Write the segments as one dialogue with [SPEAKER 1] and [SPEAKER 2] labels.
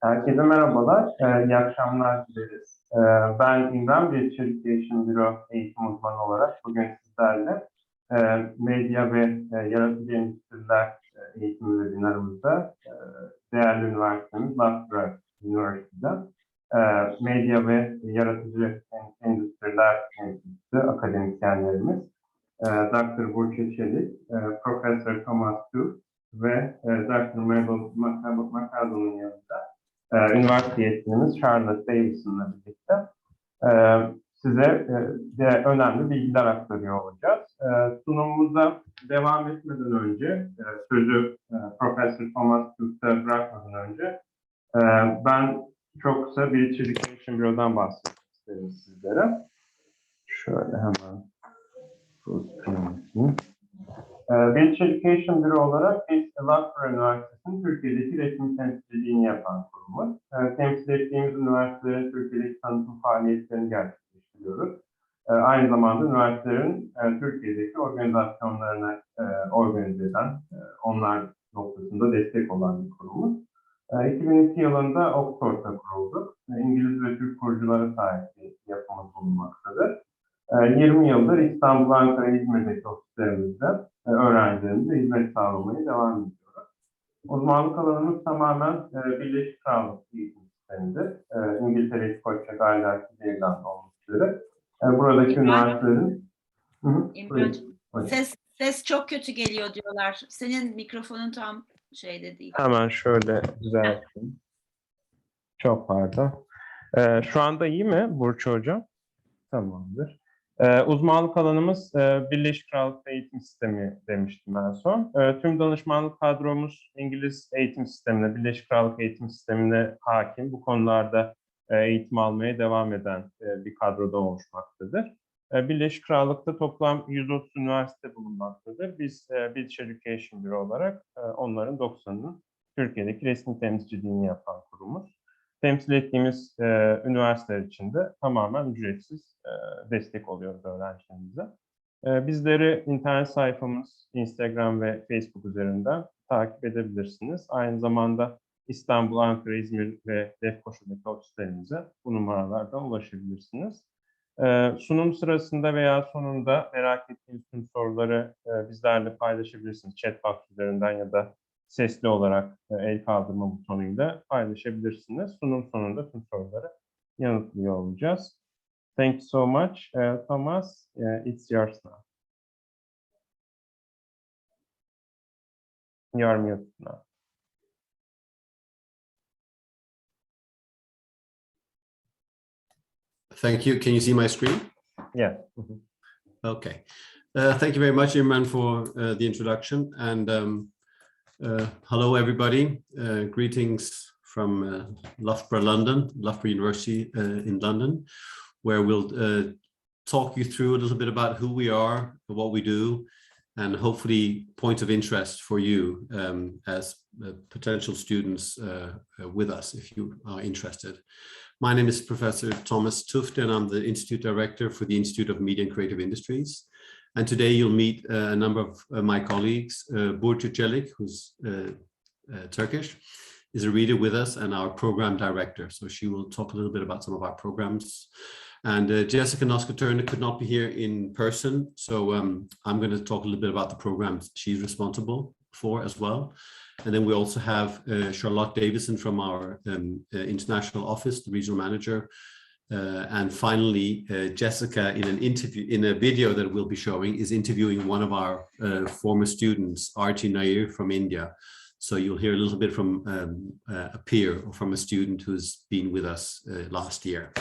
[SPEAKER 1] Herkese merhabalar, iyi akşamlar dileriz. Ben İmran, bir İçeriği Büro eğitim uzmanı olarak bugün sizlerle medya ve yaratıcı endüstriler eğitimi webinarımızda değerli üniversitemiz Loughborough University'den medya ve yaratıcı endüstriler enstitüsü akademisyenlerimiz Dr. Burçe Çelik, Profesör Thomas Tuft ve Dr. Mabel McAdam'ın yanında üniversite yetkilimiz Charlotte Davison'la birlikte size önemli bilgiler aktarıyor olacağız. Sunumumuza devam etmeden önce, sözü Profesör Thomas Tuft'a bırakmadan önce ben çok kısa bir İçeriği Büro'dan bahsetmek isterim sizlere. Şöyle hemen Bilgiler Education Büro olarak biz Loughborough Üniversitesi'nin Türkiye'deki resmi temsilciliğini yapan kurumuz. Temsil ettiğimiz üniversitelerin Türkiye'deki tanıtım faaliyetlerini gerçekleştiriyoruz. Aynı zamanda üniversitelerin Türkiye'deki organizasyonlarını organize eden, onlar noktasında destek olan bir kurumuz. 2002 yılında Oxford'da kurulduk. İngiliz ve Türk kuruculara sahip bir yapımız bulunmaktadır. 20 yıldır İstanbul, Ankara, İzmir'deki ofislerimizde öğrencilerimize hizmet sağlamaya devam ediyoruz. Uzmanlık alanımız tamamen Birleşik Krallık eğitim sistemidir. İngiltere, İskoçya, Galler, İrlanda olmak üzere. Buradaki üniversitelerin...
[SPEAKER 2] Ses çok kötü geliyor diyorlar. Senin mikrofonun tam şeyde değil.
[SPEAKER 1] Hemen şöyle düzelteyim. Çok pardon. Şu anda iyi mi Burç Hocam? Tamamdır. Uzmanlık alanımız Birleşik Krallık Eğitim Sistemi demiştim en son. Tüm danışmanlık kadromuz İngiliz eğitim sistemine, Birleşik Krallık Eğitim Sistemine hakim. Bu konularda eğitim almaya devam eden bir kadroda oluşmaktadır. Birleşik Krallık'ta toplam 130 üniversite bulunmaktadır. Biz Bilgiler Education Büro olarak onların 90'ının Türkiye'deki resmi temsilciliğini yapan kurumuz. Temsil ettiğimiz üniversiteler için de tamamen ücretsiz destek oluyoruz öğrencilerimize. Bizleri internet sayfamız, Instagram ve Facebook üzerinden takip edebilirsiniz. Aynı zamanda İstanbul, Ankara, İzmir ve Lefkoşa'daki ofislerimize bu numaralardan ulaşabilirsiniz. Sunum sırasında veya sonunda merak ettiğiniz tüm soruları bizlerle paylaşabilirsiniz. Chatbox üzerinden ya da sesli olarak el kaldırma butonuyla paylaşabilirsiniz. Sunum sonunda tüm soruları yanıtlıyor olacağız. Thank you so much, Thomas. It's yours now. You're muted now.
[SPEAKER 3] Thank you. Can you see my screen?
[SPEAKER 1] Yeah.
[SPEAKER 3] Okay. Thank you very much, Imran, for the introduction. And hello, everybody. Greetings from Loughborough University in London, where we'll talk you through a little bit about who we are, what we do, and hopefully points of interest for you as potential students with us, if you are interested. My name is Professor Thomas Tuft, and I'm the Institute Director for the Institute of Media and Creative Industries. And today you'll meet a number of my colleagues. Burçe Çelik, who's Turkish, is a reader with us and our program director. So she will talk a little bit about some of our programs. And Jessica Noska-Turner could not be here in person. So I'm going to talk a little bit about the programs she's responsible for as well. And then we also have Charlotte Davison from our international office, the regional manager. And finally, Jessica, in a video that we'll be showing, is interviewing one of our former students, Arti Nair from India. So you'll hear a little bit from a peer or from a student who's been with us last year.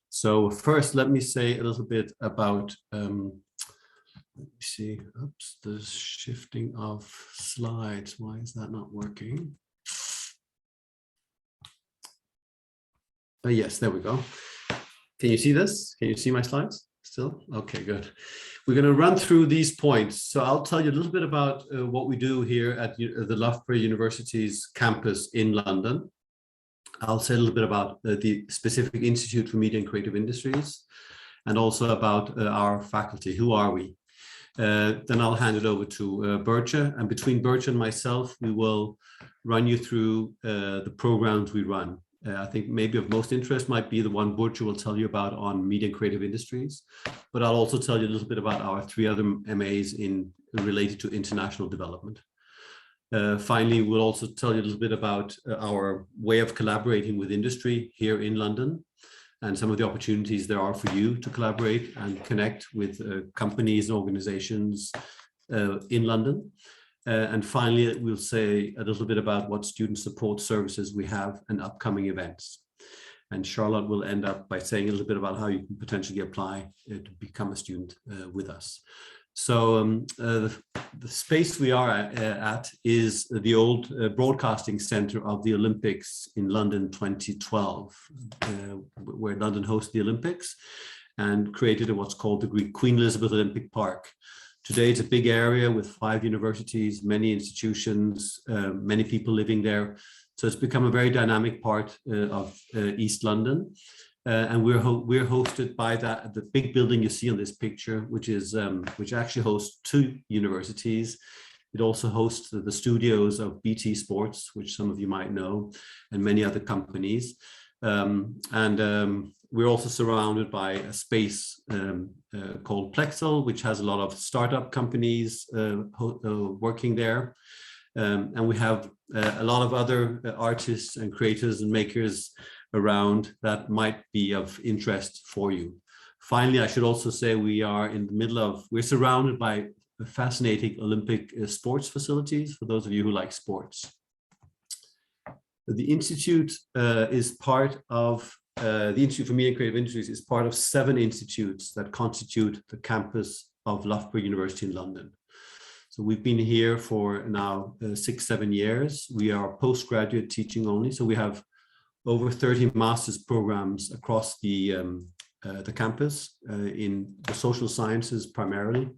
[SPEAKER 3] So first, let me say a little bit about, let me see, oops, the shifting of slides. Why is that not working? Yes, there we go. Can you see this? Can you see my slides still? Okay, good. We're going to run through these points. So I'll tell you a little bit about what we do here at the Loughborough University's campus in London. I'll say a little bit about the specific Institute for Media and Creative Industries, and also about our faculty. Who are we? Then I'll hand it over to Bertha, and between Bertha and myself, we will run you through the programs we run. I think maybe of most interest might be the one Bertha will tell you about on media and creative industries, but I'll also tell you a little bit about our 3 other MAs related to international development. Finally, we'll also tell you a little bit about our way of collaborating with industry here in London, and some of the opportunities there are for you to collaborate and connect with companies and organizations in London. And finally, we'll say a little bit about what student support services we have and upcoming events. And Charlotte will end up by saying a little bit about how you can potentially apply to become a student with us. So the space we are at is the old broadcasting center of the Olympics in London 2012, where London hosted the Olympics and created what's called the Queen Elizabeth Olympic Park. Today, it's a big area with 5 universities, many institutions, many people living there. So it's become a very dynamic part of East London. And we're hosted by the big building you see on this picture, which actually hosts 2 universities. It also hosts the studios of BT Sports, which some of you might know, and many other companies. We're also surrounded by a space called Plexel, which has a lot of startup companies working there. And we have a lot of other artists and creators and makers around that might be of interest for you. Finally, I should also say we're surrounded by fascinating Olympic sports facilities for those of you who like sports. The Institute is part of, the Institute for Media and Creative Industries is part of 7 institutes that constitute the campus of Loughborough University in London. So we've been here for now 6-7 years. We are postgraduate teaching only, so we have over 30 master's programs across the campus in the social sciences primarily,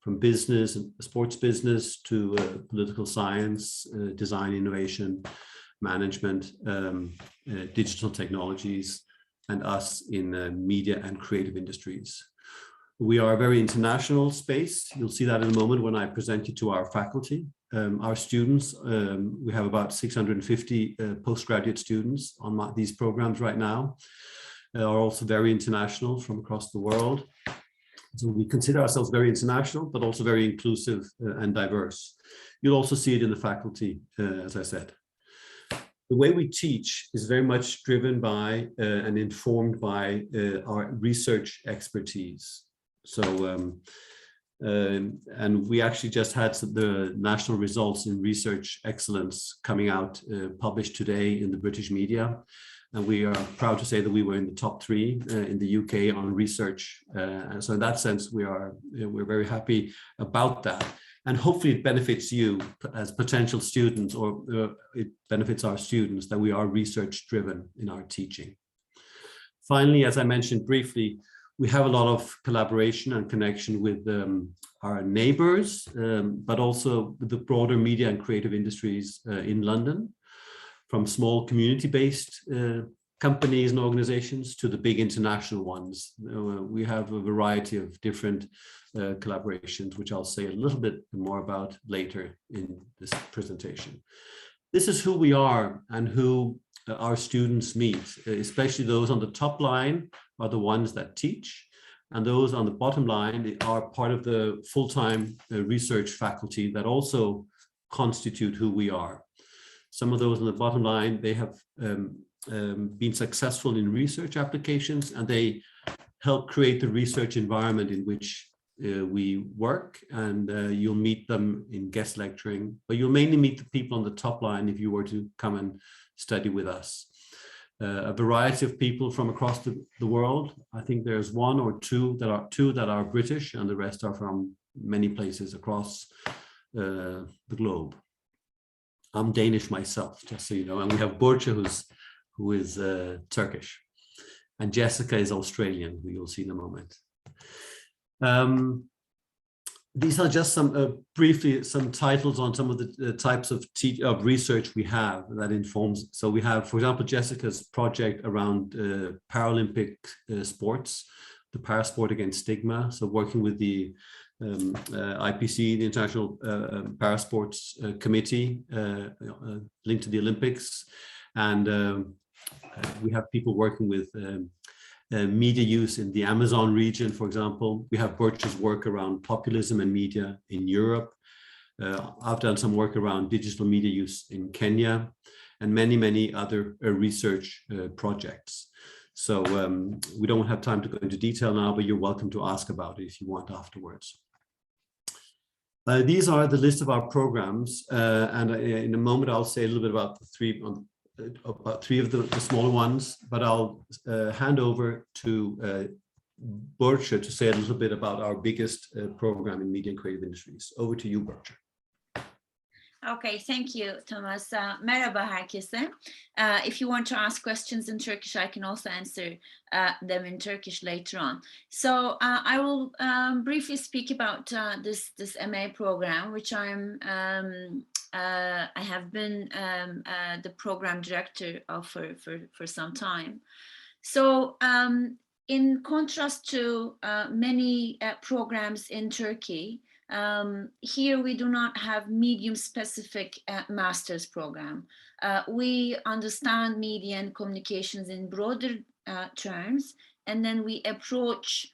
[SPEAKER 3] from business and sports business to political science, design, innovation, management, digital technologies, and us in media and creative industries. We are a very international space. You'll see that in a moment when I present you to our faculty. Our students, we have about 650 postgraduate students on these programs right now, are also very international from across the world. So we consider ourselves very international, but also very inclusive and diverse. You'll also see it in the faculty, as I said. The way we teach is very much driven by and informed by our research expertise. So, and we actually just had the national results in research excellence coming out, published today in the British media. And we are proud to say that we were in the top 3 in the UK on research. And so in that sense, we're very happy about that. And hopefully it benefits you as potential students, or it benefits our students that we are research driven in our teaching. Finally, as I mentioned briefly, we have a lot of collaboration and connection with our neighbors, but also with the broader media and creative industries in London, from small community-based companies and organizations to the big international ones. We have a variety of different collaborations, which I'll say a little bit more about later in this presentation. This is who we are and who our students meet, especially those on the top line are the ones that teach, and those on the bottom line are part of the full-time research faculty that also constitute who we are. Some of those on the bottom line, they have been successful in research applications, and they help create the research environment in which we work, and you'll meet them in guest lecturing, but you'll mainly meet the people on the top line if you were to come and study with us. A variety of people from across the world. I think there's 1 or 2 that are British, and the rest are from many places across the globe. I'm Danish myself, just so you know, and we have Burça, who is Turkish, and Jessica is Australian, who you'll see in a moment. These are just some briefly some titles on some of the types of research we have that informs. So we have, for example, Jessica's project around Paralympic sports, the Parasport Against Stigma. So working with the IPC, the International Parasports Committee, linked to the Olympics. And we have people working with media use in the Amazon region, for example. We have Birch's work around populism and media in Europe. I've done some work around digital media use in Kenya, and many, many other research projects. So we don't have time to go into detail now, but you're welcome to ask about it if you want afterwards. These are the list of our programs, and in a moment I'll say a little bit about three of the smaller ones, but I'll hand over to Birch to say a little bit about our biggest program in media and creative industries. Over to you, Birch.
[SPEAKER 2] Okay, thank you, Thomas. Merhaba herkese. If you want to ask questions in Turkish, I can also answer them in Turkish later on. So I will briefly speak about this MA program, which I have been the program director of for some time. So in contrast to many programs in Turkey, here we do not have medium-specific master's program. We understand media and communications in broader terms, and then we approach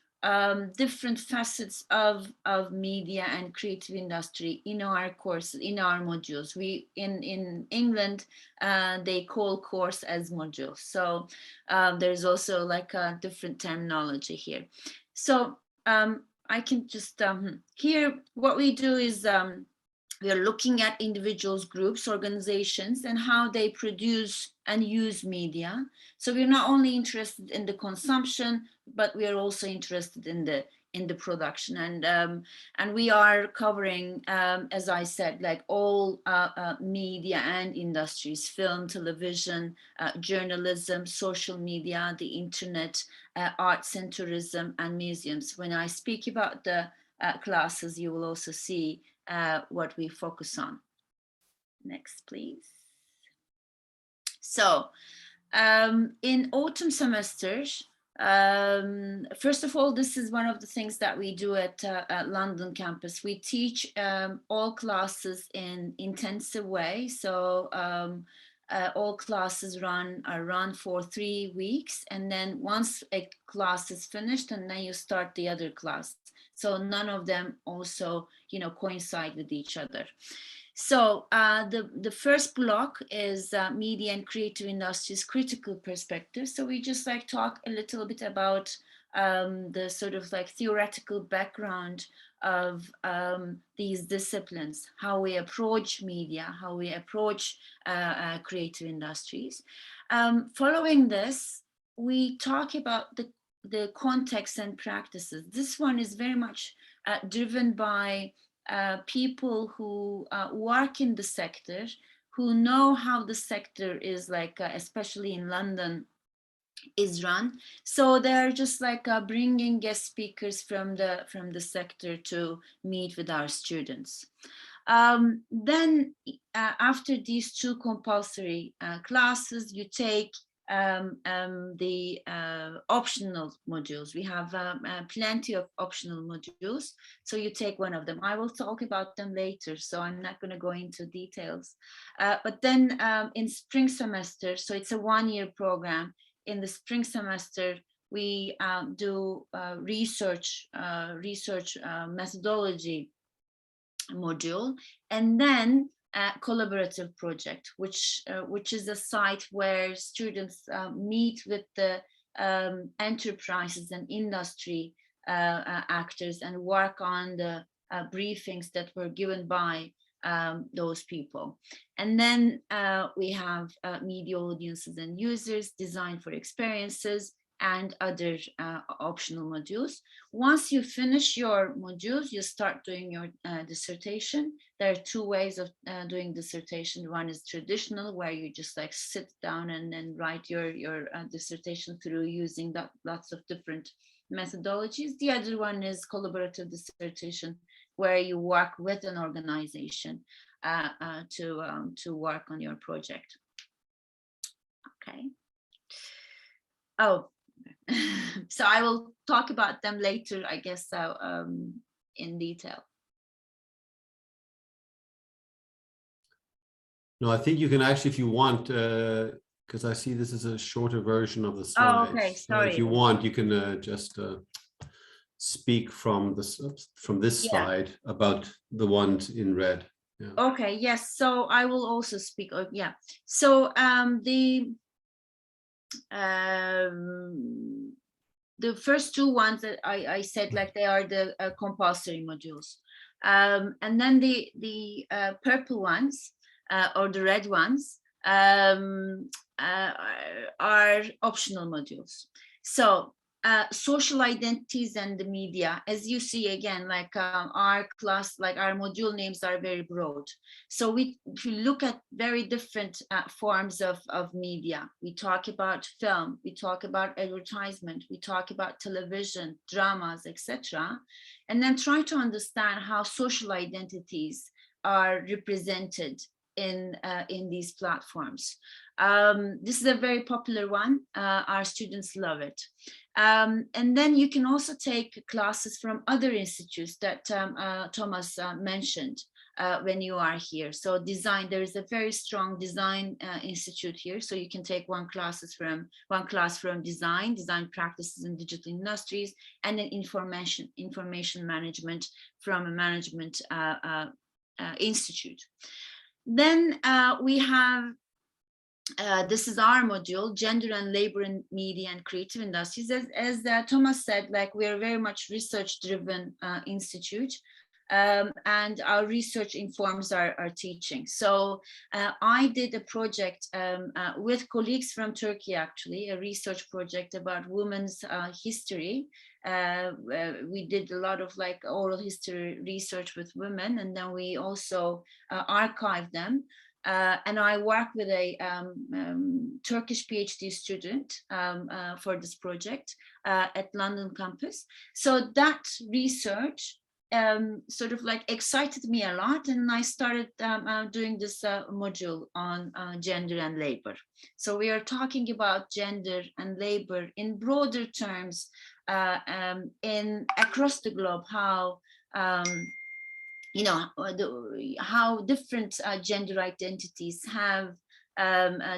[SPEAKER 2] different facets of media and creative industry in our courses, in our modules. We in England they call course as modules. So there's also like a different terminology here. So I can just here what we do is we are looking at individuals, groups, organizations, and how they produce and use media. So we're not only interested in the consumption, but we are also interested in the production, and we are covering, as I said, like all media and industries: film, television, journalism, social media, the internet, arts and tourism, and museums. When I speak about the classes, you will also see what we focus on. Next, please. So in autumn semesters, first of all, this is one of the things that we do at London campus. We teach all classes in intensive way. So all classes are run for 3 weeks, and then once a class is finished, and then you start the other class. So none of them also, coincide with each other. So the first block is media and creative industries critical perspective. So we just talk a little bit about the sort of theoretical background of these disciplines, how we approach media, how we approach creative industries. Following this, we talk about the context and practices. This one is very much driven by people who work in the sector, who know how the sector is especially in London, is run. So they're just bringing guest speakers from the sector to meet with our students. Then after these 2 compulsory classes, you take the optional modules. We have plenty of optional modules, so you take one of them. I will talk about them later, so I'm not going to go into details. But then in spring semester, so it's a 1-year program. In the spring semester, we do research methodology module, and then collaborative project, which is a site where students meet with the enterprises and industry actors and work on the briefings that were given by those people. And then we have media audiences and users, design for experiences, and other optional modules. Once you finish your modules, you start doing your dissertation. There are 2 ways of doing dissertation. One is traditional, where you just sit down and then write your dissertation through using lots of different methodologies. The other one is collaborative dissertation, where you work with an organization to work on your project. Okay. Oh, so I will talk about them later, I guess. in detail.
[SPEAKER 3] No, I think you can actually, if you want, because I see this is a shorter version of the slides.
[SPEAKER 2] Oh, okay, sorry.
[SPEAKER 3] If you want, you can just speak from this slide about the ones in red. Yeah.
[SPEAKER 2] Okay, yes. So I will also speak. Yeah. So the first two ones that I said, like, they are the compulsory modules, and then the purple ones or the red ones are optional modules. So social identities and the media, as you see, again, like our class, like our module names are very broad. So if you look at very different forms of media, we talk about film, we talk about advertisement, we talk about television, dramas, etc. And then try to understand how social identities are represented in these platforms. This is a very popular one. Our students love it. And then you can also take classes from other institutes that Thomas mentioned when you are here. So design, there is a very strong design institute here. So you can take one class from design practices in digital industries, and then information management from a management institute. Then we have, this is our module, Gender and Labor in Media and Creative Industries. As Thomas said, like, we are very much research-driven institute, and our research informs our teaching. So I did a project with colleagues from Turkey, actually, a research project about women's history. We did a lot of like oral history research with women, and then we also archived them. And I worked with a Turkish PhD student for this project at London campus. So that research sort of like excited me a lot, and I started doing this module on gender and labor. So we are talking about gender and labor in broader terms across the globe, how you know, how different gender identities have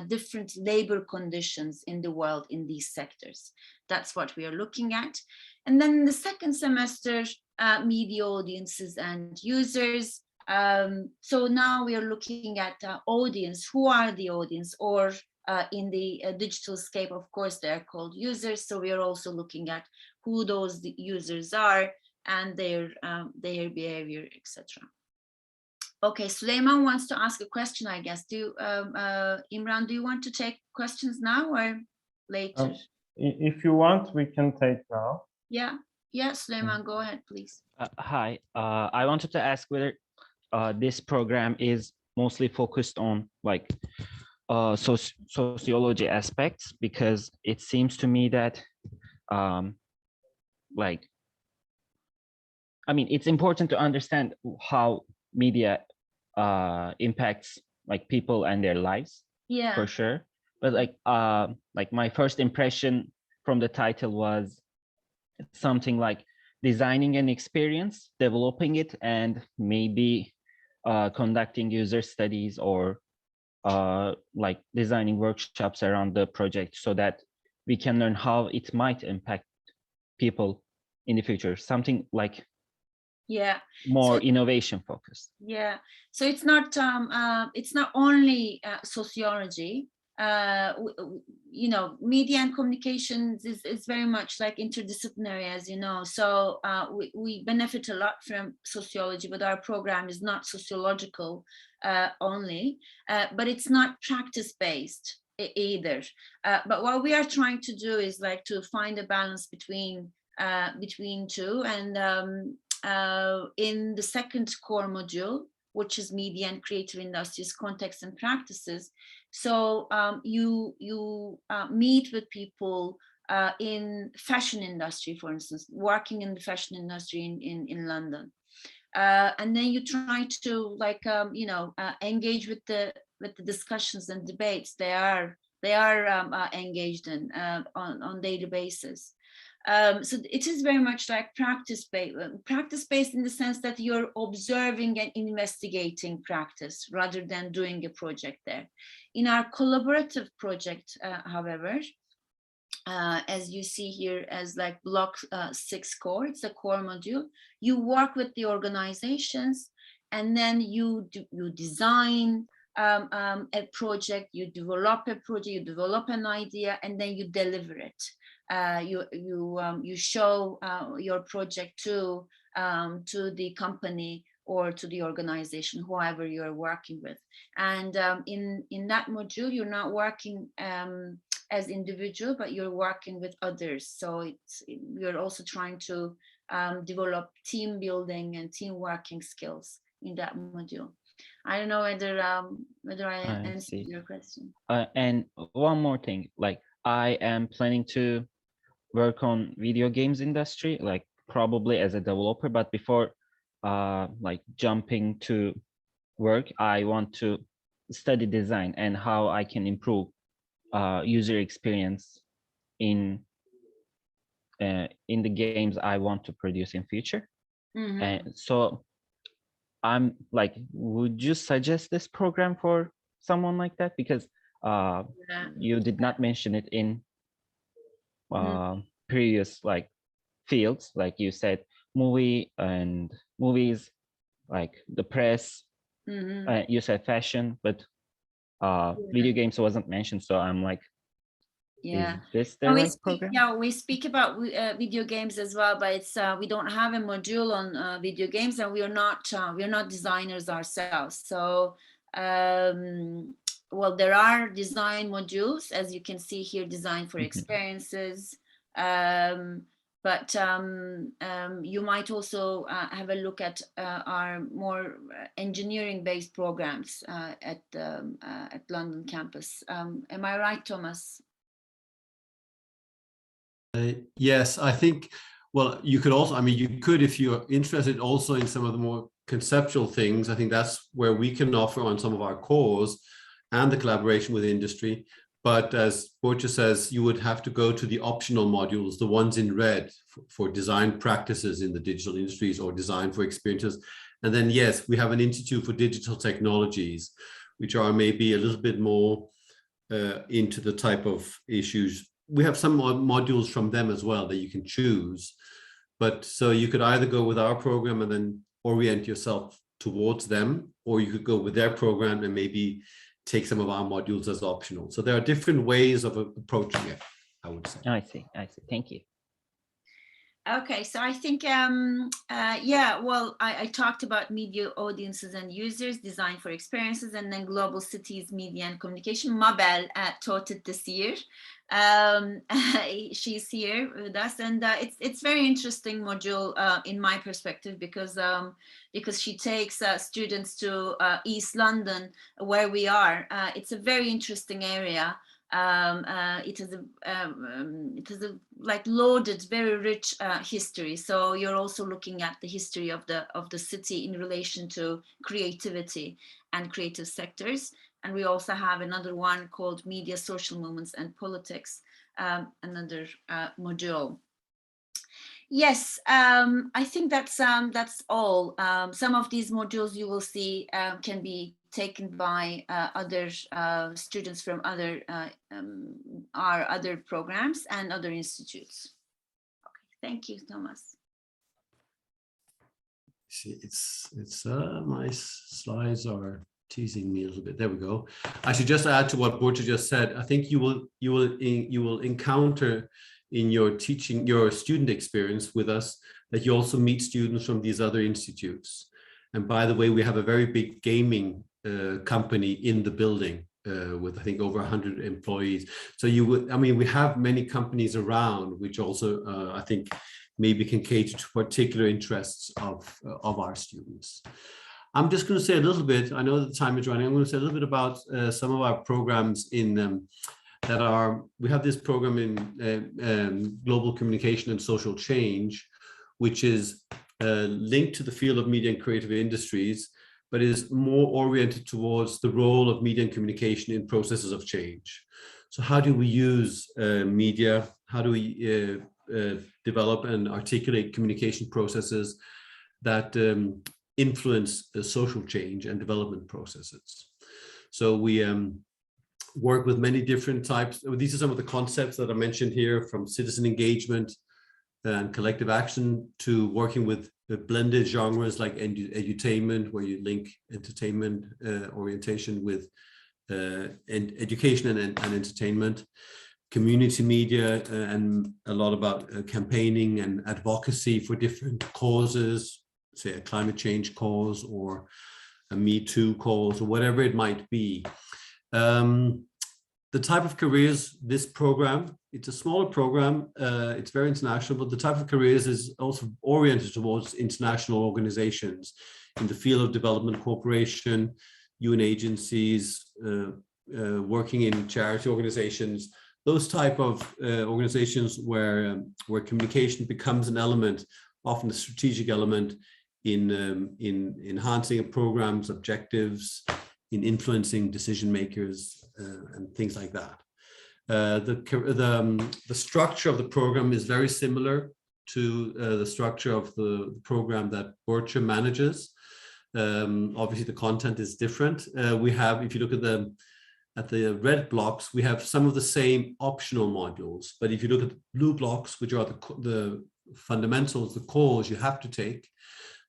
[SPEAKER 2] different labor conditions in the world in these sectors. That's what we are looking at. And then in the second semester, media audiences and users. So now we are looking at audience. Who are the audience? Or in the digital scape, of course, they're called users. So we are also looking at who those users are and their behavior, etc. Okay, Süleyman wants to ask a question, I guess. Imran, do you want to take questions now or later?
[SPEAKER 1] If you want, we can take now.
[SPEAKER 2] Yeah, Süleyman, go ahead, please.
[SPEAKER 4] Hi, I wanted to ask whether this program is mostly focused on like sociology aspects, because it seems to me that like, I mean, it's important to understand how media impacts like people and their lives,
[SPEAKER 2] Yeah,
[SPEAKER 4] for sure. But like my first impression from the title was something like designing an experience, developing it, and maybe conducting user studies or like designing workshops around the project so that we can learn how it might impact people in the future. Something like more innovation focused.
[SPEAKER 2] Yeah, so it's not only sociology. You know, media and communications is very much like interdisciplinary, as you know. So we benefit a lot from sociology, but our program is not sociological only, but it's not practice-based either. But what we are trying to do is like to find a balance between two, and in the second core module, which is media and creative industries, context and practices. So you meet with people in fashion industry, for instance, working in the fashion industry in London, and then you try to like you know, engage with the discussions and debates they are engaged in on daily basis. So it is very much like practice-based in the sense that you're observing and investigating practice rather than doing a project there. In our collaborative project, however, as you see here as like block 6 core, it's a core module. You work with the organizations and then you design a project, you develop a project, you develop an idea, and then you deliver it. You show your project to the company or to the organization, whoever you're working with. And in that module, you're not working as individual, but you're working with others. So you're also trying to develop team building and team working skills in that module. I don't know whether I answered your question.
[SPEAKER 4] And one more thing, like I am planning to work on video games industry, like probably as a developer, but before like jumping to work, I want to study design and how I can improve user experience in the games I want to produce in future.
[SPEAKER 2] Mm-hmm.
[SPEAKER 4] And so I'm like, would you suggest this program for someone like that? Because you did not mention it in previous like fields, like you said, movies, like the press, you said fashion, but video games wasn't mentioned. So I'm like, is this the right program?
[SPEAKER 2] Yeah, we speak about video games as well, but it's we don't have a module on video games, and we are not designers ourselves. So well, there are design modules, as you can see here, design for experiences. But you might also have a look at our more engineering-based programs at London campus. Am I right, Thomas?
[SPEAKER 3] Yes, I think, well, you could also, I mean, you could, if you're interested also in some of the more conceptual things, I think that's where we can offer on some of our cores and the collaboration with industry. But as Borja says, you would have to go to the optional modules, the ones in red for design practices in the digital industries or design for experiences. And then, yes, we have an Institute for Digital Technologies, which are maybe a little bit more into the type of issues. We have some modules from them as well that you can choose. But so you could either go with our program and then orient yourself towards them, or you could go with their program and maybe take some of our modules as optional. So there are different ways of approaching it, I would say.
[SPEAKER 4] I see. Thank you.
[SPEAKER 2] Okay, so I think, yeah, well, I talked about media audiences and users, design for experiences, and then global cities, media and communication. Mabel taught it this year. She's here with us, and it's very interesting module in my perspective, because she takes students to East London, where we are. It's a very interesting area. It is a like loaded, very rich history. So you're also looking at the history of the city in relation to creativity and creative sectors. And we also have another one called Media, Social Movements and Politics, another module. Yes, I think that's all. Some of these modules you will see can be taken by other students from our other programs and other institutes. Okay, thank you, Thomas.
[SPEAKER 3] See, it's my slides are teasing me a little bit. There we go. I should just add to what Borja just said. I think you will encounter in your teaching, your student experience with us, that you also meet students from these other institutes. And by the way, we have a very big gaming company in the building with, I think, over 100 employees. So you would, I mean, we have many companies around, which also I think maybe can cater to particular interests of our students. I'm just going to say a little bit, I know that the time is running, I'm going to say a little bit about some of our programs in that are, we have this program in global communication and social change, which is linked to the field of media and creative industries, but is more oriented towards the role of media and communication in processes of change. So how do we use media? How do we develop and articulate communication processes that influence social change and development processes. So we work with many different types. These are some of the concepts that are mentioned here, from citizen engagement and collective action to working with the blended genres like edutainment, where you link entertainment orientation with education and entertainment, community media, and a lot about campaigning and advocacy for different causes, say a climate change cause or a Me Too cause or whatever it might be. The type of careers this program, it's a smaller program, it's very international, but the type of careers is also oriented towards international organizations in the field of development cooperation, UN agencies, working in charity organizations, those type of organizations where communication becomes an element, often a strategic element in enhancing a program's objectives, in influencing decision makers, and things like that. The structure of the program is very similar to the structure of the program that Borcha manages. Obviously, the content is different. We have, if you look at the red blocks, we have some of the same optional modules. But if you look at the blue blocks, which are the fundamentals, the cores you have to take,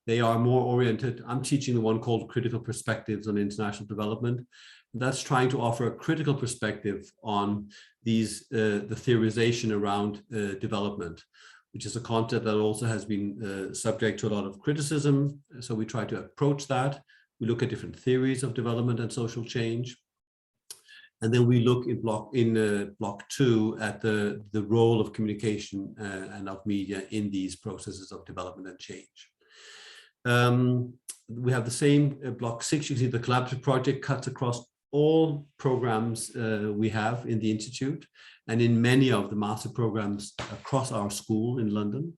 [SPEAKER 3] they are more oriented. I'm teaching the one called Critical Perspectives on International Development. That's trying to offer a critical perspective on these, the theorization around development, which is a concept that also has been subject to a lot of criticism. So we try to approach that. We look at different theories of development and social change. And then we look in block 2 at the role of communication and of media in these processes of development and change. We have the same block 6. You can see the collaborative project cuts across all programs we have in the Institute and in many of the master programs across our school in London.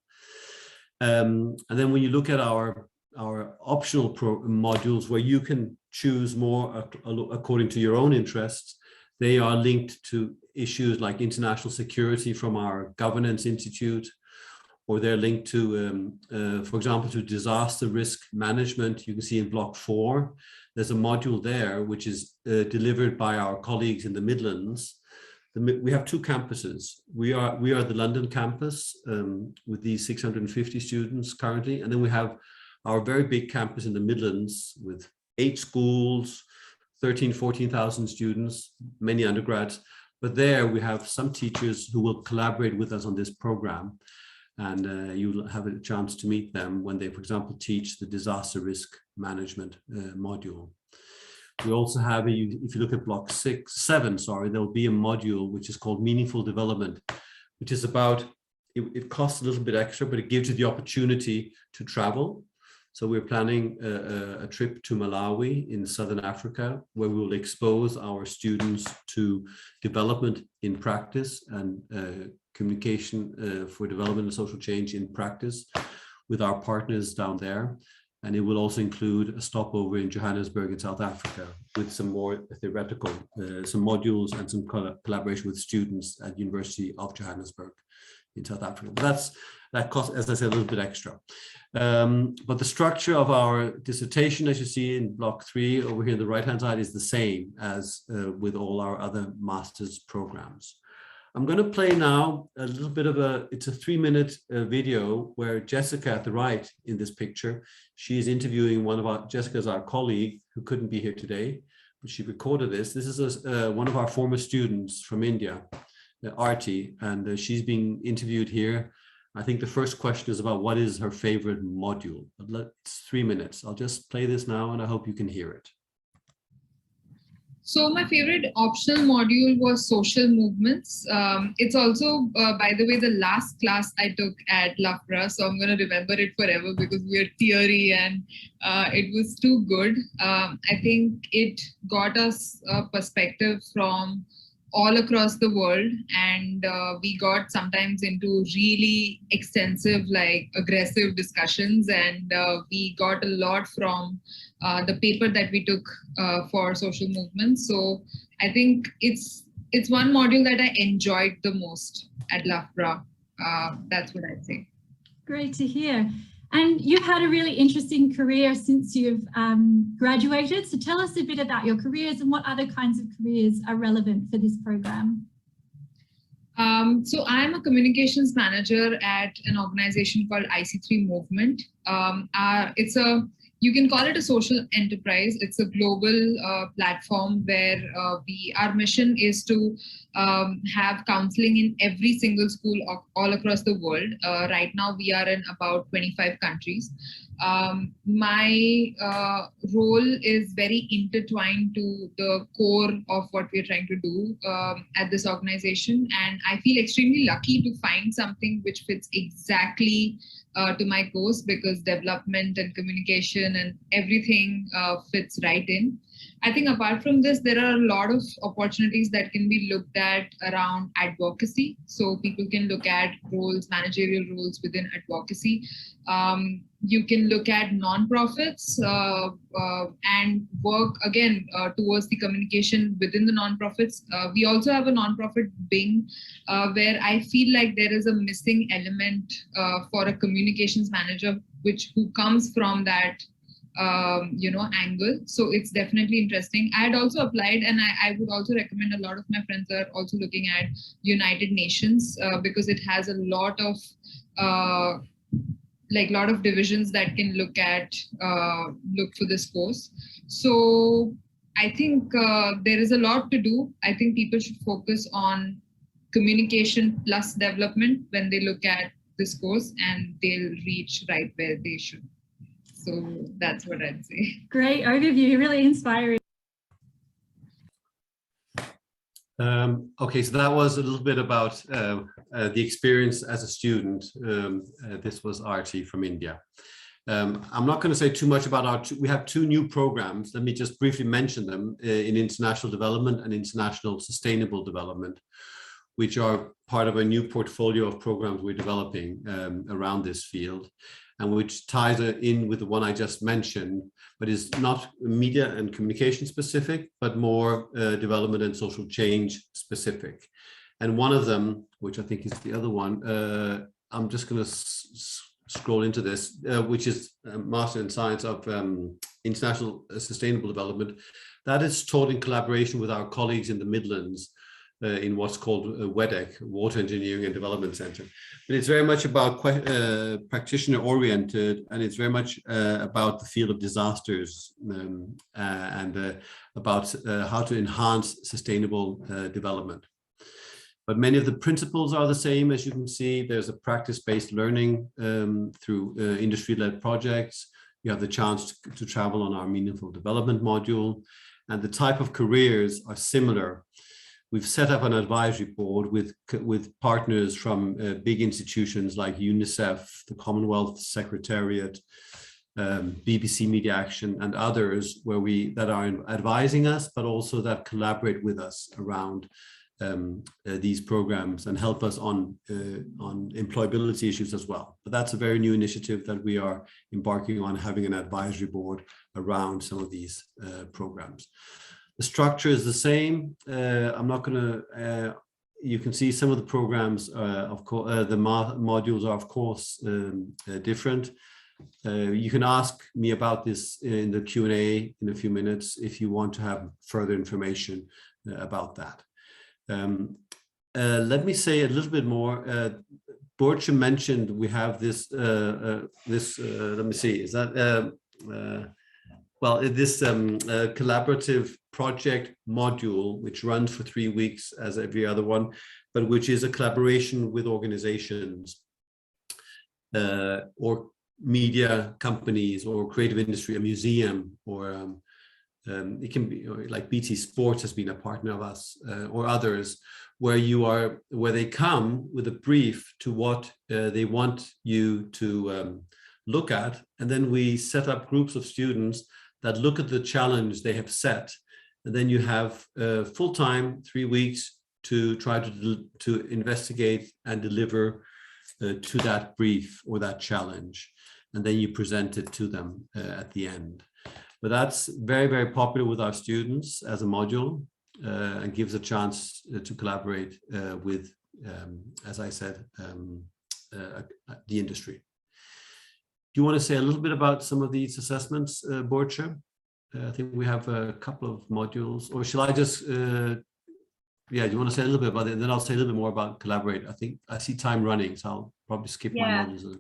[SPEAKER 3] And then when you look at our optional modules, where you can choose more according to your own interests, they are linked to issues like international security from our Governance Institute, or they're linked to, for example, to disaster risk management. You can see in block 4, there's a module there which is delivered by our colleagues in the Midlands. We have 2 campuses. We are the London campus with these 650 students currently, and then we have our very big campus in the Midlands with 8 schools, 14,000 students, many undergrads. But there we have some teachers who will collaborate with us on this program. And you'll have a chance to meet them when they, for example, teach the disaster risk management module. We also have, if you look at block 7, there'll be a module which is called Meaningful Development, which is about, it costs a little bit extra, but it gives you the opportunity to travel. So we're planning a trip to Malawi in Southern Africa, where we will expose our students to development in practice and communication for development and social change in practice with our partners down there. And it will also include a stopover in Johannesburg in South Africa with some more theoretical, some modules and some collaboration with students at University of Johannesburg in South Africa. But that costs, as I said, a little bit extra. But the structure of our dissertation, as you see in block 3 over here on the right-hand side, is the same as with all our other master's programs. I'm going to play now a little bit of it's a 3-minute video where Jessica at the right in this picture, she is interviewing Jessica's our colleague who couldn't be here today, but she recorded this. This is one of our former students from India, Arti, and she's being interviewed here. I think the first question is about what is her favorite module. It's 3 minutes. I'll just play this now and I hope you can hear it.
[SPEAKER 5] So my favorite optional module was social movements. It's also, by the way, the last class I took at Loughborough. So I'm going to remember it forever because we had theory and it was too good. I think it got us a perspective from all across the world, and we got sometimes into really extensive, like aggressive discussions, and we got a lot from the paper that we took for social movements. So I think it's one module that I enjoyed the most at Loughborough. That's what I'd say.
[SPEAKER 6] Great to hear. And you've had a really interesting career since you've graduated. So tell us a bit about your careers and what other kinds of careers are relevant for this program.
[SPEAKER 5] So I'm a communications manager at an organization called IC3 Movement. You can call it a social enterprise. It's a global platform where our mission is to have counseling in every single school all across the world. Right now, we are in about 25 countries. My role is very intertwined to the core of what we're trying to do at this organization. And I feel extremely lucky to find something which fits exactly to my course, because development and communication and everything fits right in. I think apart from this, there are a lot of opportunities that can be looked at around advocacy. So people can look at roles, managerial roles within advocacy. You can look at nonprofits and work again towards the communication within the nonprofits. We also have a nonprofit wing where I feel like there is a missing element for a communications manager, who comes from that angle. So it's definitely interesting. I had also applied, and I would also recommend, a lot of my friends are also looking at United Nations because it has a lot of divisions that can look for this course. So I think there is a lot to do. I think people should focus on communication plus development when they look at this course, and they'll reach right where they should. So that's what I'd say.
[SPEAKER 6] Great overview, really inspiring.
[SPEAKER 3] Okay, so that was a little bit about the experience as a student. This was Arti from India. I'm not going to say too much about we have two new programs. Let me just briefly mention them in international development and international sustainable development, which are part of a new portfolio of programs we're developing around this field, and which ties in with the one I just mentioned, but is not media and communication specific, but more development and social change specific. And one of them, which I think is the other one, I'm just going to scroll into this, which is Master in Science of International Sustainable Development. That is taught in collaboration with our colleagues in the Midlands, in what's called WEDEC, Water Engineering and Development Center. But it's very much about practitioner oriented, and it's very much about the field of disasters and about how to enhance sustainable development. But many of the principles are the same. As you can see, there's a practice-based learning through industry-led projects. You have the chance to travel on our meaningful development module, and the type of careers are similar. We've set up an advisory board with partners from big institutions like UNICEF, the Commonwealth Secretariat, BBC Media Action, and others that are advising us, but also that collaborate with us around these programs and help us on employability issues as well. But that's a very new initiative that we are embarking on, having an advisory board around some of these programs. The structure is the same. I'm not going to, you can see some of the programs, of course, the modules are of course different. You can ask me about this in the Q&A in a few minutes if you want to have further information about that. Let me say a little bit more. Burcu mentioned we have this, let me see, is that, this collaborative project module, which runs for 3 weeks as every other one, but which is a collaboration with organizations or media companies or creative industry, a museum, or it can be like BT Sports has been a partner of us, or others, where they come with a brief to what they want you to look at, and then we set up groups of students that look at the challenge they have set, and then you have full-time 3 weeks to try to investigate and deliver to that brief or that challenge, and then you present it to them at the end. But that's very, very popular with our students as a module, and gives a chance to collaborate with, as I said, the industry. Do you want to say a little bit about some of these assessments, Borcha? I think we have a couple of modules, or shall I just, yeah, do you want to say a little bit about it? And then I'll say a little bit more about Collaborate. I think I see time running, so I'll probably skip my modules.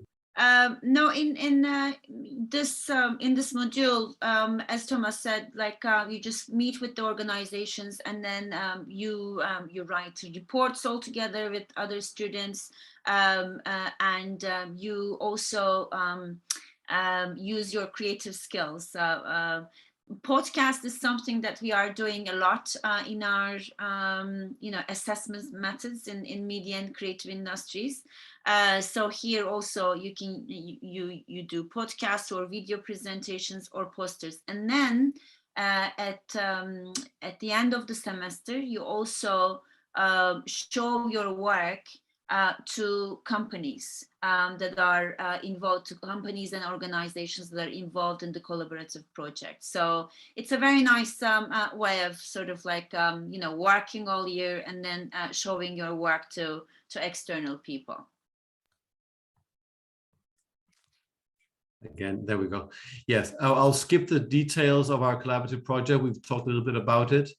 [SPEAKER 2] No, in this module, as Thomas said, like you just meet with the organizations, and then you write reports all together with other students, and you also use your creative skills. Podcast is something that we are doing a lot in our assessment methods in media and creative industries. So here also you can you do podcasts or video presentations or posters, and then at the end of the semester you also show your work to companies that are involved, to companies and organizations that are involved in the collaborative project. So it's a very nice way of sort of like working all year and then showing your work to external people.
[SPEAKER 3] Again, there we go. Yes, I'll skip the details of our collaborative project. We've talked a little bit about it.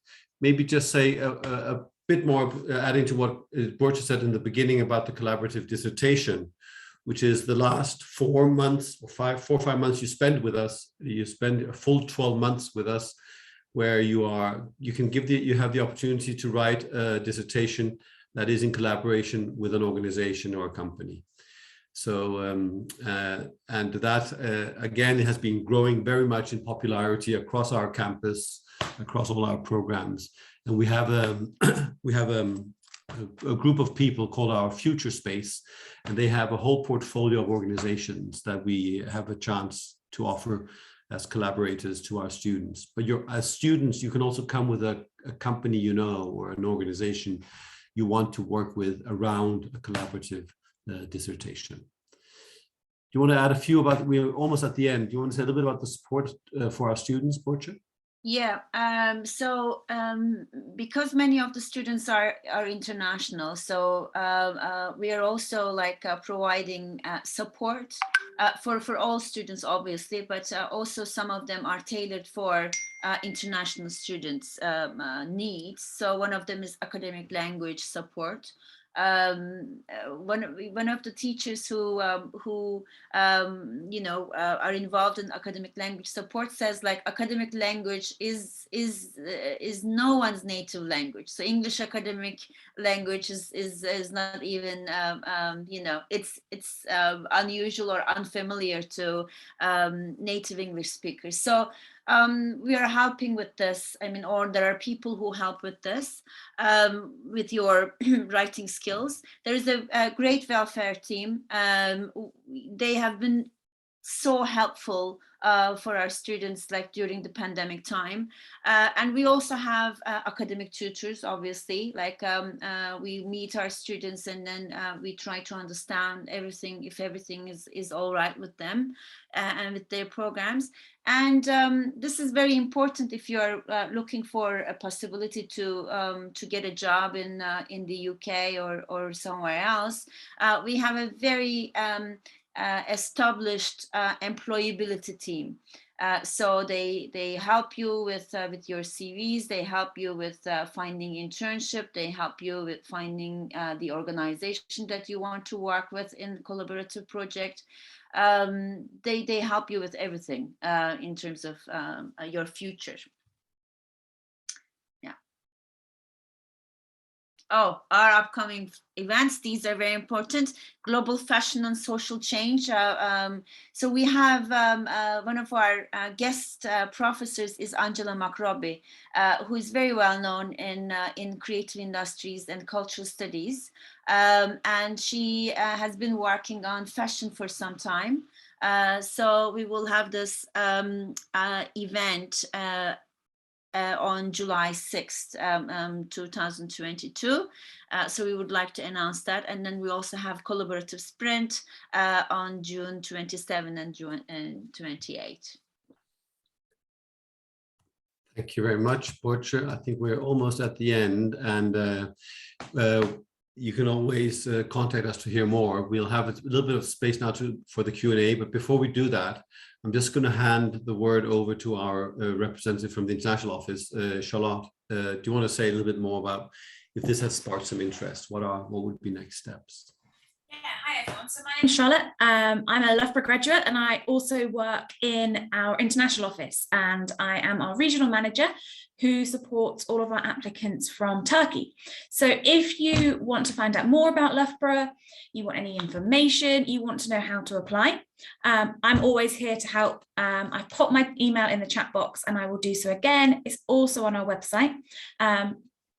[SPEAKER 3] Maybe just say a bit more, adding to what Borcha said in the beginning about the collaborative dissertation, which is the last 4 months or 4 or 5 months you spend with us. You spend a full 12 months with us, where you have the opportunity to write a dissertation that is in collaboration with an organization or a company. So, and that, again, it has been growing very much in popularity across our campus, across all our programs. And we have a group of people called our Future Space, and they have a whole portfolio of organizations that we have a chance to offer as collaborators to our students. But as students, you can also come with a company, or an organization you want to work with around a collaborative dissertation. Do you want to add a few about, we're almost at the end. Do you want to say a little bit about the support for our students, Borcha?
[SPEAKER 2] Yeah, so because many of the students are international, so we are also like providing support for all students, obviously, but also some of them are tailored for international students' needs. So one of them is academic language support. One of the teachers who are involved in academic language support says, like, academic language is no one's native language. So English academic language is not even it's unusual or unfamiliar to native English speakers. So we are helping with this. I mean, or there are people who help with this, with your writing skills. There is a great welfare team. They have been so helpful for our students, like during the pandemic time. And we also have academic tutors, obviously, like we meet our students and then we try to understand everything, if everything is all right with them and with their programs. And this is very important if you're looking for a possibility to get a job in the UK or somewhere else. We have a very established employability team. So they help you with your CVs, they help you with finding internship, they help you with finding the organization that you want to work with in the collaborative project. They help you with everything in terms of your future. Yeah. Oh, our upcoming events, these are very important. Global fashion and social change. So we have one of our guest professors is Angela McRobbie, who is very well known in creative industries and cultural studies. And she has been working on fashion for some time. So we will have this event on July 6th, 2022. So we would like to announce that. And then we also have collaborative sprint on June 27 and June 28.
[SPEAKER 3] Thank you very much, Borcha. I think we're almost at the end. And you can always contact us to hear more. We'll have a little bit of space now for the Q&A, but before we do that, I'm just going to hand the word over to our representative from the international office, Charlotte. Do you want to say a little bit more about if this has sparked some interest? What would be next steps?
[SPEAKER 7] Yeah, hi everyone. So my name's Charlotte. I'm a Loughborough graduate and I also work in our international office, and I am our regional manager who supports all of our applicants from Turkey. So if you want to find out more about Loughborough, you want any information, you want to know how to apply, I'm always here to help. I pop my email in the chat box and I will do so again. It's also on our website.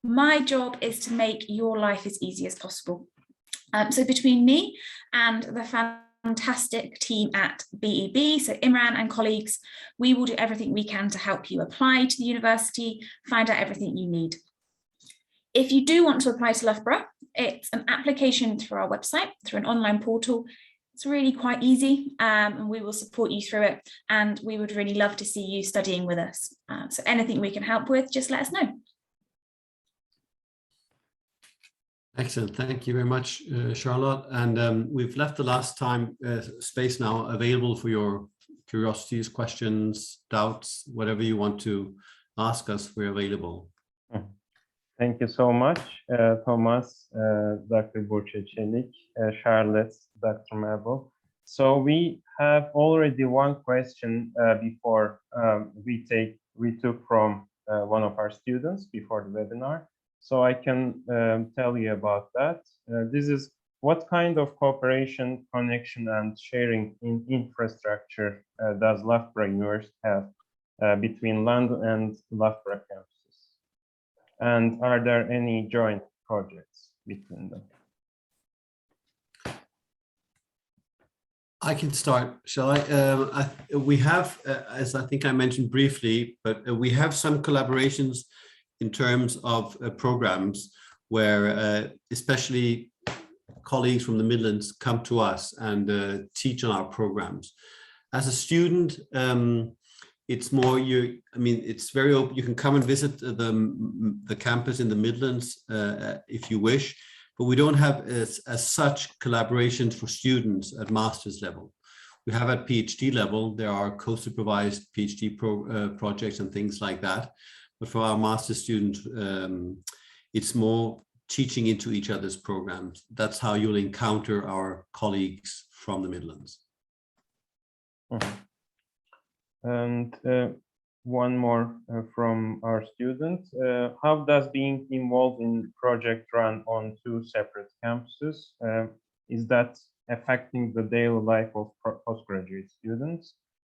[SPEAKER 7] My job is to make your life as easy as possible. So between me and the fantastic team at BEB, so Imran and colleagues, we will do everything we can to help you apply to the university, find out everything you need. If you do want to apply to Loughborough, it's an application through our website, through an online portal. It's really quite easy, and we will support you through it. And we would really love to see you studying with us. So anything we can help with, just let us know.
[SPEAKER 3] Excellent. Thank you very much, Charlotte. And we've left the last time space now available for your curiosities, questions, doubts, whatever you want to ask us, we're available.
[SPEAKER 1] Thank you so much, Thomas, Dr. Burçeçelik, Charlotte, Dr. Mabel. So we have already one question before we took from one of our students before the webinar. So I can tell you about that. This is what kind of cooperation, connection, and sharing in infrastructure does Loughborough University have between London and Loughborough campuses? And are there any joint projects between them?
[SPEAKER 3] I can start, shall I? We have, as I think I mentioned briefly, but we have some collaborations in terms of programs where especially colleagues from the Midlands come to us and teach on our programs. As a student, it's more it's very open. You can come and visit the campus in the Midlands if you wish, but we don't have as such collaborations for students at master's level. We have at PhD level, there are co-supervised PhD projects and things like that. But for our master's students, it's more teaching into each other's programs. That's how you'll encounter our colleagues from the Midlands.
[SPEAKER 1] And one more from our student. How does being involved in project run on two separate campuses, is that affecting the daily life of postgraduate students?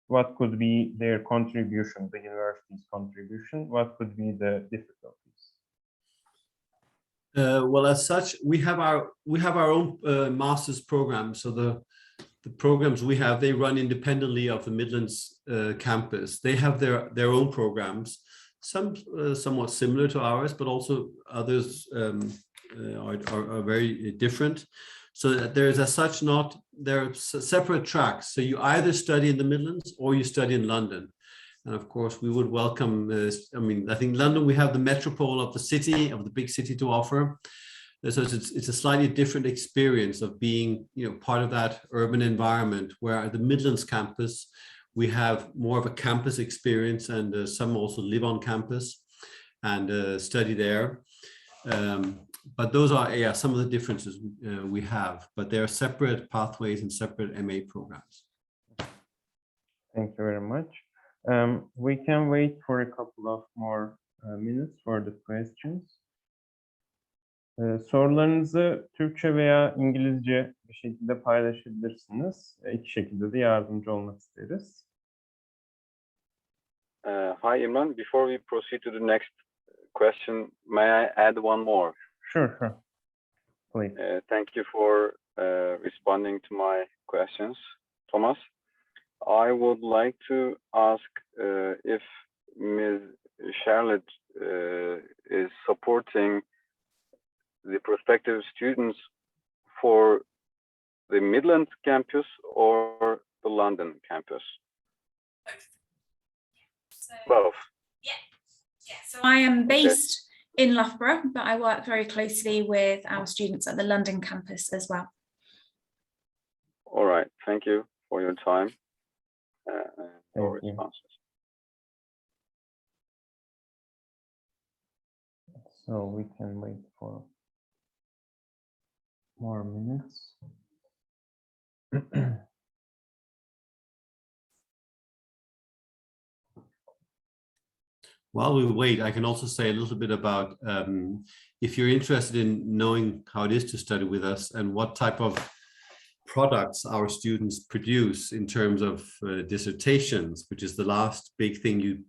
[SPEAKER 1] What could be their contribution, the university's contribution? What could be the difficulties?
[SPEAKER 3] Well, as such, we have our own master's program. So the programs we have, they run independently of the Midlands campus. They have their own programs, some somewhat similar to ours, but also others are very different. So that there is as such there are separate tracks. So you either study in the Midlands or you study in London. And of course, we would welcome, I think London, we have the metropole of the city, of the big city to offer. So it's a slightly different experience of being, part of that urban environment, where at the Midlands campus, we have more of a campus experience, and some also live on campus and study there. But those are some of the differences we have, but there are separate pathways and separate MA programs.
[SPEAKER 1] Thank you very much. We can wait for a couple of more minutes for the questions. Sorularınızı Türkçe veya İngilizce bir şekilde paylaşabilirsiniz. İki şekilde de yardımcı olmak isteriz.
[SPEAKER 8] Hi, Imran. Before we proceed to the next question, may I add one more?
[SPEAKER 1] Sure. Please.
[SPEAKER 8] Thank you for responding to my questions, Thomas. I would like to ask if Ms. Charlotte is supporting the prospective students for the Midlands campus or the London campus?
[SPEAKER 7] Both.
[SPEAKER 8] Both.
[SPEAKER 7] Yeah. So I am based in Loughborough, but I work very closely with our students at the London campus as well.
[SPEAKER 8] All right. Thank you for your time and your
[SPEAKER 1] Thank you.
[SPEAKER 8] responses.
[SPEAKER 1] So we can wait for more minutes.
[SPEAKER 3] While we wait, I can also say a little bit about if you're interested in knowing how it is to study with us and what type of products our students produce in terms of dissertations, which is the last big thing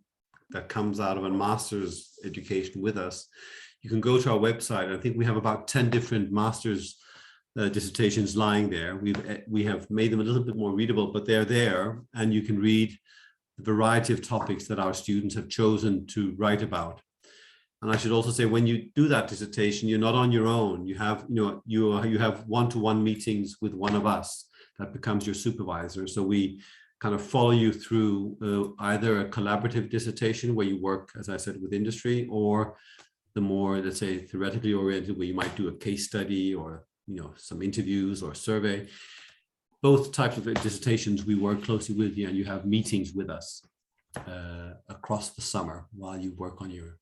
[SPEAKER 3] that comes out of a master's education with us. You can go to our website. I think we have about 10 different master's dissertations lying there. We have made them a little bit more readable, but they're there, and you can read the variety of topics that our students have chosen to write about. And I should also say, when you do that dissertation, you're not on your own. You have, you have one-to-one meetings with one of us that becomes your supervisor. So we kind of follow you through either a collaborative dissertation where you work, as I said, with industry, or the more, let's say, theoretically oriented, where you might do a case study or some interviews or survey. Both types of dissertations we work closely with you, and you have meetings with us across the summer while you work on your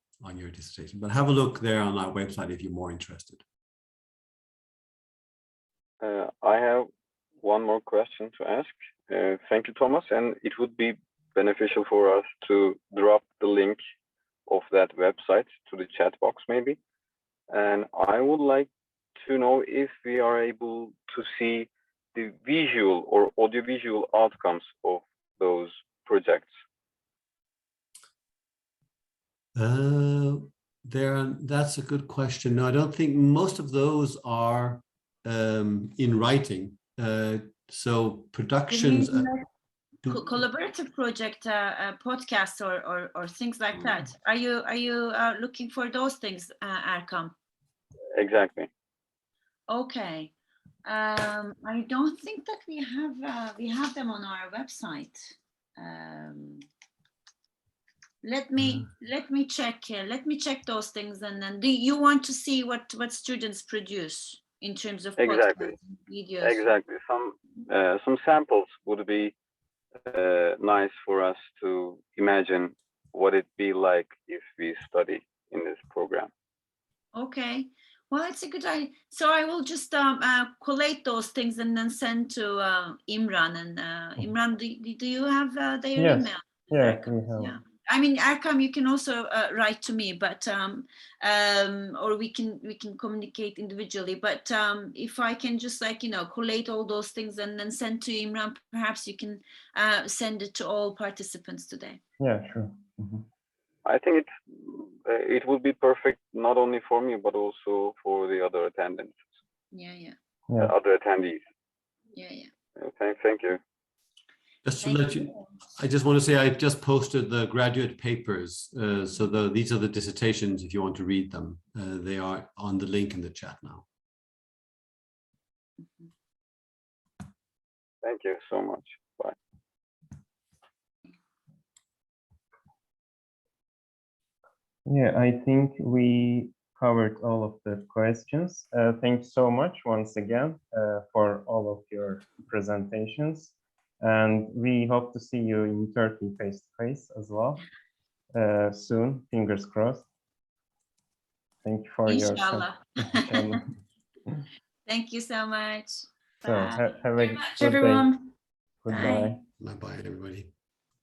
[SPEAKER 3] dissertation. But have a look there on our website if you're more interested.
[SPEAKER 8] I have one more question to ask. Thank you, Thomas. And it would be beneficial for us to drop the link of that website to the chat box, maybe. And I would like to know if we are able to see the visual or audiovisual outcomes of those projects.
[SPEAKER 3] That's a good question. No, I don't think most of those are in writing. So productions.
[SPEAKER 2] Collaborative project, podcasts or things like that. Are you looking for those things, Erkam?
[SPEAKER 8] Exactly.
[SPEAKER 2] Okay. I don't think that we have them on our website. Let me check here. Let me check those things, and then do you want to see what students produce in terms of
[SPEAKER 8] exactly
[SPEAKER 2] videos?
[SPEAKER 8] Exactly. Some samples would be nice for us to imagine what it'd be like if we study in this program.
[SPEAKER 2] Okay. Well, it's a good idea. So I will just collate those things and then send to Imran. And Imran, do you have their email?
[SPEAKER 1] Yes, we have.
[SPEAKER 2] Yeah. I mean, Erkam, you can also write to me, but or we can communicate individually. But if I can just collate all those things and then send to Imran, perhaps you can send it to all participants today.
[SPEAKER 1] Yeah, sure. Mm-hmm.
[SPEAKER 8] I think it would be perfect not only for me but also for the other attendants.
[SPEAKER 2] Yeah.
[SPEAKER 8] The other attendees.
[SPEAKER 2] Yeah.
[SPEAKER 8] Thank you.
[SPEAKER 3] Just to let you, I just want to say I just posted the graduate papers. So these are the dissertations if you want to read them. They are on the link in the chat now.
[SPEAKER 8] Thank you so much. Bye.
[SPEAKER 1] Yeah, I think we covered all of the questions. Thank you so much once again for all of your presentations. And we hope to see you in Turkey face-to-face as well soon, fingers crossed. Thank you for
[SPEAKER 2] Inshallah.
[SPEAKER 1] your
[SPEAKER 2] Thank you so much.
[SPEAKER 1] So have a good day.
[SPEAKER 7] everyone.
[SPEAKER 1] Goodbye.
[SPEAKER 3] Bye-bye, everybody.